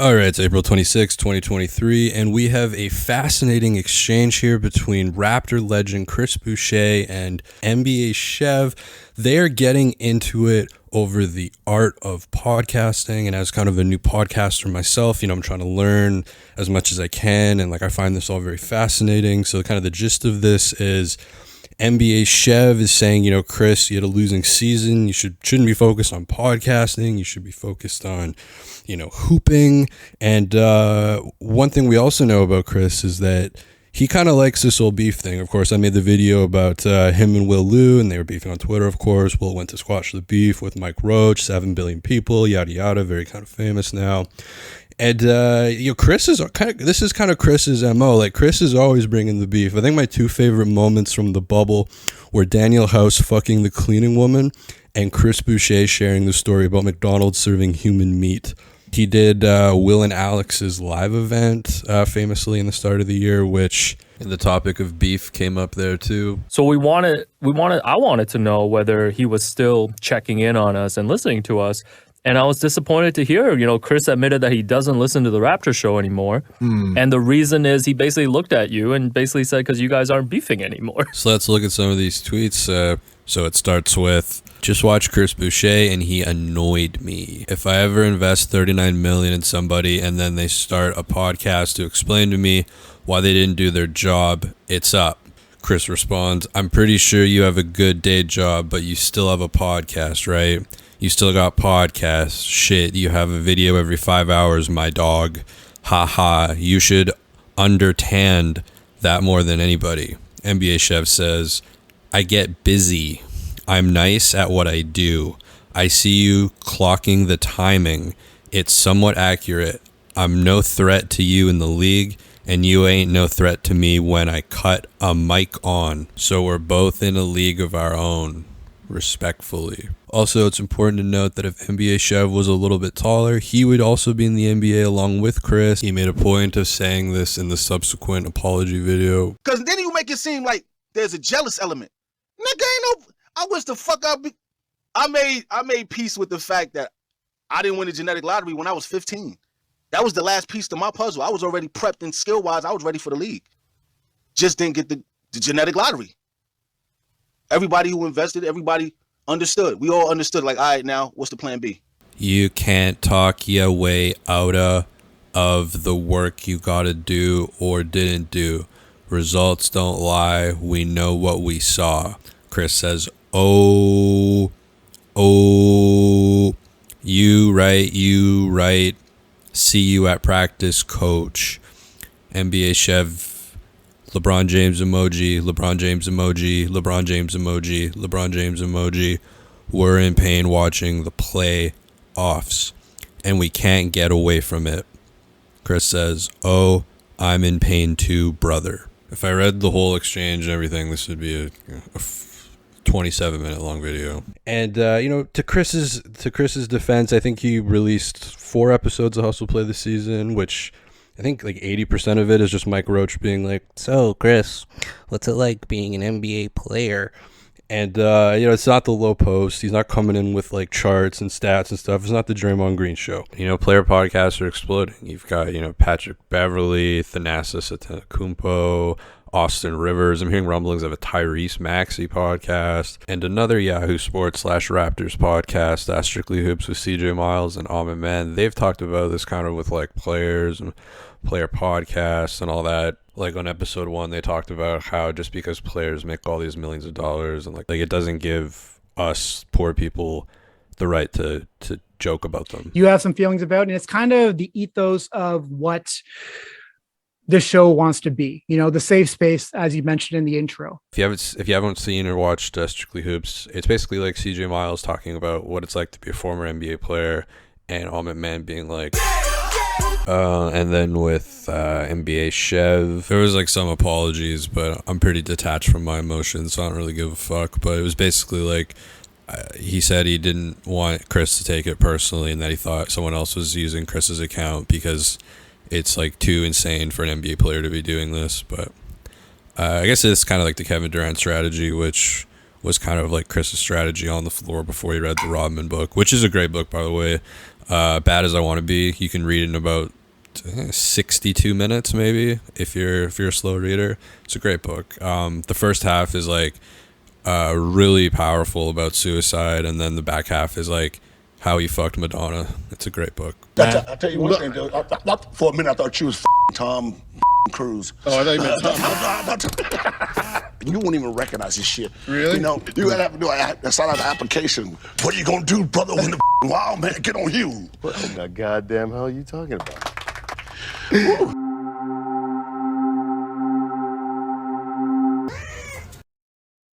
All right, it's April 26, 2023, and we have a fascinating exchange here between Raptor legend Chris Boucher and NBA Chev. They're getting into it over the art of podcasting, and as kind of a new podcaster myself, I'm trying to learn as much as I can, and I find this all very fascinating. So kind of the gist of this is NBA Chev is saying, Chris, you had a losing season. You shouldn't be focused on podcasting. You should be focused on, hooping. And one thing we also know about Chris is that he kind of likes this whole beef thing. Of course, I made the video about him and Will Liu, and they were beefing on Twitter, of course. Will went to squash the beef with Mike Roach, 7 billion people, yada, yada, very kind of famous now. And, Chris is this is kind of Chris's MO. Chris is always bringing the beef. I think my two favorite moments from the bubble were Daniel House fucking the cleaning woman and Chris Boucher sharing the story about McDonald's serving human meat. He did Will and Alex's live event famously in the start of the year, which the topic of beef came up there too. So I wanted to know whether he was still checking in on us and listening to us. And I was disappointed to hear, Chris admitted that he doesn't listen to the Raptor show anymore. And the reason is he basically looked at you and basically said, because you guys aren't beefing anymore. So let's look at some of these tweets. So it starts with, just watch Chris Boucher and he annoyed me. If I ever invest $39 million in somebody and then they start a podcast to explain to me why they didn't do their job, it's up. Chris responds, I'm pretty sure you have a good day job, but you still have a podcast, right? You still got podcasts. Shit, you have a video every 5 hours, my dog. Ha ha. You should understand that more than anybody. NBA Chev says, I get busy. I'm nice at what I do. I see you clocking the timing. It's somewhat accurate. I'm no threat to you in the league, and you ain't no threat to me when I cut a mic on. So we're both in a league of our own. Respectfully. Also, it's important to note that if NBA Chev was a little bit taller, he would also be in the NBA along with Chris. He made a point of saying this in the subsequent apology video. Because then you make it seem like there's a jealous element. Nigga, ain't no... I wish the fuck I made peace with the fact that I didn't win the genetic lottery when I was 15. That was the last piece to my puzzle. I was already prepped and skill-wise. I was ready for the league. Just didn't get the genetic lottery. Everybody who invested, everybody understood. We all understood, all right, now, what's the plan B? You can't talk your way out of the work you gotta do or didn't do. Results don't lie. We know what we saw. Chris says, oh, you right. See you at practice, coach. NBA Chev, LeBron James emoji, LeBron James emoji, LeBron James emoji, LeBron James emoji. We're in pain watching the playoffs, and we can't get away from it. Chris says, oh, I'm in pain too, brother. If I read the whole exchange and everything, this would be a 27-minute long video. And, to Chris's defense, I think he released 4 episodes of Hustle Play this season, which... I think 80% of it is just Mike Roach being like, so Chris, what's it like being an NBA player? And, it's not the low post. He's not coming in with charts and stats and stuff. It's not the Draymond Green show. Player podcasts are exploding. You've got, Patrick Beverly, Thanasis Antetokounmpo, Austin Rivers. I'm hearing rumblings of a Tyrese Maxey podcast and another Yahoo Sports /Raptors podcast, that's Strictly Hoops with CJ Miles and Ahmed Man. They've talked about this kind of with players and player podcasts and all that. On episode 1, they talked about how just because players make all these millions of dollars and it doesn't give us poor people the right to joke about them. You have some feelings about it, and it's kind of the ethos of what the show wants to be, the safe space, as you mentioned in the intro. If you haven't seen or watched Strictly Hoops, it's basically like CJ Miles talking about what it's like to be a former NBA player, and Ahmed Man being like, and then with NBA Chev, there was some apologies, but I'm pretty detached from my emotions, so I don't really give a fuck. But it was basically he said he didn't want Chris to take it personally, and that he thought someone else was using Chris's account because it's too insane for an NBA player to be doing this. But I guess it's kind of like the Kevin Durant strategy, which was kind of like Chris's strategy on the floor before he read the Rodman book, which is a great book, by the way. Bad as I Want to Be, you can read in about 62 minutes, maybe, if you're a slow reader. It's a great book. The first half is like really powerful about suicide, and then the back half is like how he fucked Madonna. It's a great book. I tell you one thing, dude. For a minute, I thought you was Tom Cruise. Oh, I thought you meant Tom. You won't even recognize this shit. Really? You know, you gotta have to do sign out the application. What are you gonna do, brother, when the wild man get on you? What in the goddamn hell are you talking about?